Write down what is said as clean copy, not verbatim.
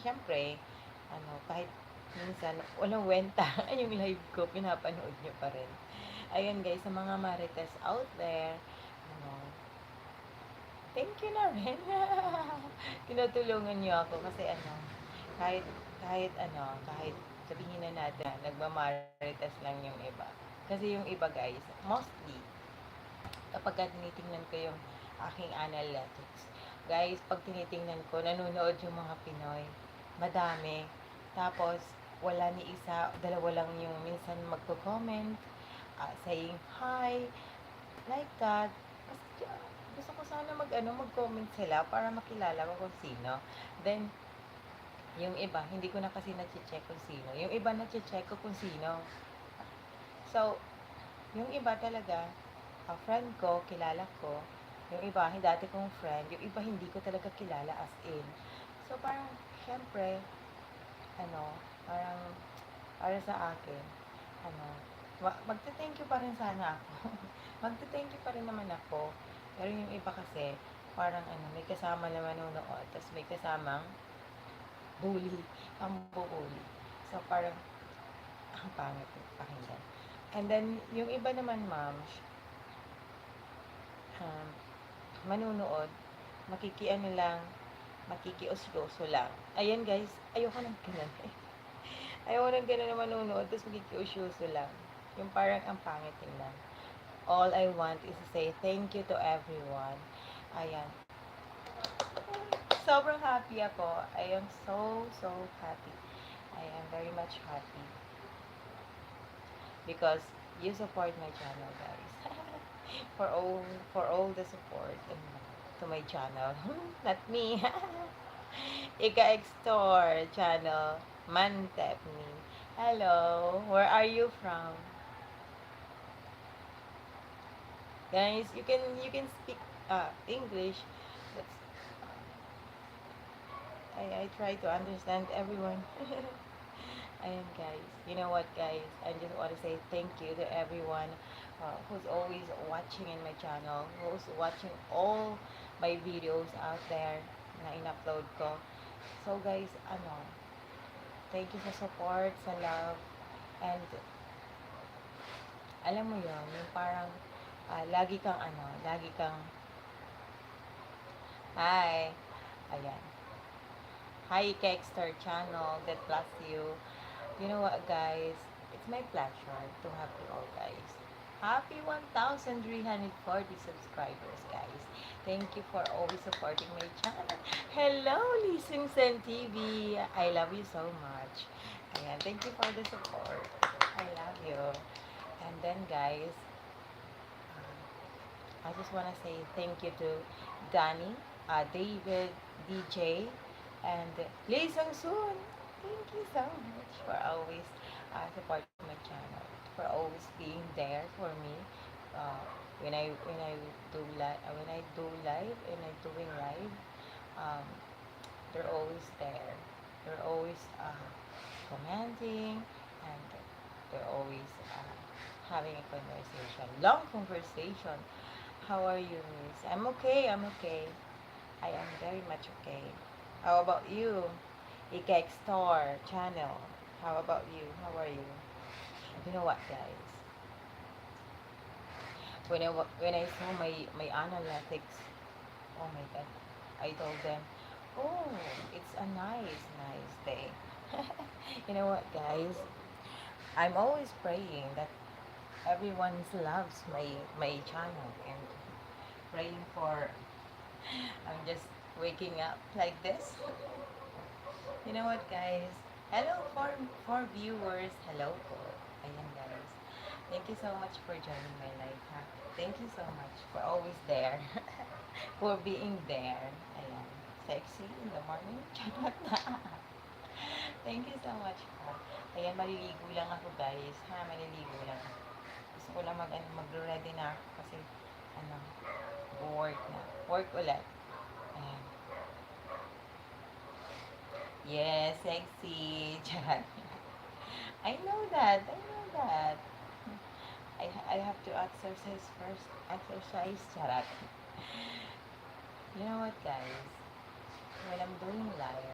syempre, kahit minsan walang wenta yung live ko, pinapanood nyo pa rin. Ayan guys, sa mga marites out there, ano, thank you na rin. Tinutulungan niyo ako kasi kahit kahit sabihin na natin, nagmamarites lang yung iba. Kasi yung iba guys, mostly, kapag tinitingnan ko yung aking analytics, guys, pag tinitingnan ko, nanonood yung mga Pinoy. Madami. Tapos, wala ni isa, dalawa lang yung minsan magko-comment, saying hi, like that. Kasi, gusto ko sana mag-comment sila para makilala ko kung sino. Then, yung iba, hindi ko na kasi na-check kung sino. Yung iba na-check ko kung sino. So, yung iba talaga, friend ko, kilala ko. Yung iba, dati kong friend. Yung iba, hindi ko talaga kilala as in. So, parang, syempre, parang, para sa akin, ano, magte-thank you pa rin sana ako. Magte-thank you pa rin naman ako. Pero yung iba kasi, parang may kasama na manonood, tapos may kasamang bully, ang bully. So, parang, ang pangit yung pakinggan. And then, yung iba naman, ma'am, um, manunood, makikiano lang, makikiusyoso lang. Ayan guys, ayoko ng ganun eh. Ayoko ng ganun na manunood, tapos makikiusyoso lang. Yung parang ang pangit tingnan. All I want is to say thank you to everyone. Ayan. Sobrang happy ako. I am so happy. I am very much happy. Because you support my channel, guys. For all the support to my channel. Not me. Ika Extor channel. Mantepni. Hello. Where are you from? Guys, you can speak English. But I try to understand everyone. Ayan guys, you know what guys, I just want to say thank you to everyone who's always watching in my channel, who's watching all my videos out there na in-upload ko. So guys, thank you sa support, sa love, and alam mo yon yung parang lagi kang, hi, ayan, hi Kexter channel, God bless you. You know what, guys? It's my pleasure to have you all, guys. Happy 1,340 subscribers, guys. Thank you for always supporting my channel. Hello, Lising Sen TV. I love you so much. Ayan, thank you for the support. I love you. And then, guys, I just want to say thank you to Danny, David, DJ, and Lee Sang Soon. Thank you so much for always supporting my channel, for always being there for me. Uh, when I do live and I doing live, um, they're always there. They're always commenting, and they're always having a conversation, long conversation. How are you, Miss? I'm okay. I'm okay. I am very much okay. How about you? Ikek Star channel. How about you? How are you? You know what, guys? When I saw my analytics, oh my god, I told them, oh, it's a nice day. You know what, guys? I'm always praying that everyone loves my channel and praying for. I'm just waking up like this. You know what, guys? Hello for viewers. Hello po. Ayan, guys. Thank you so much for joining my life, ha? Thank you so much for always there. For being there. Ayan. Sexy in the morning. Charot na. Thank you so much po. Ayan, maliligo lang ako, guys. Ha, maliligo lang. Gusto ko lang mag-ready na ako kasi, work na. Work ulit. Ayan. Yes, sexy. Charot. I know that. I know that. I have to exercise first. Exercise. Charot. You know what, guys? When I'm doing live,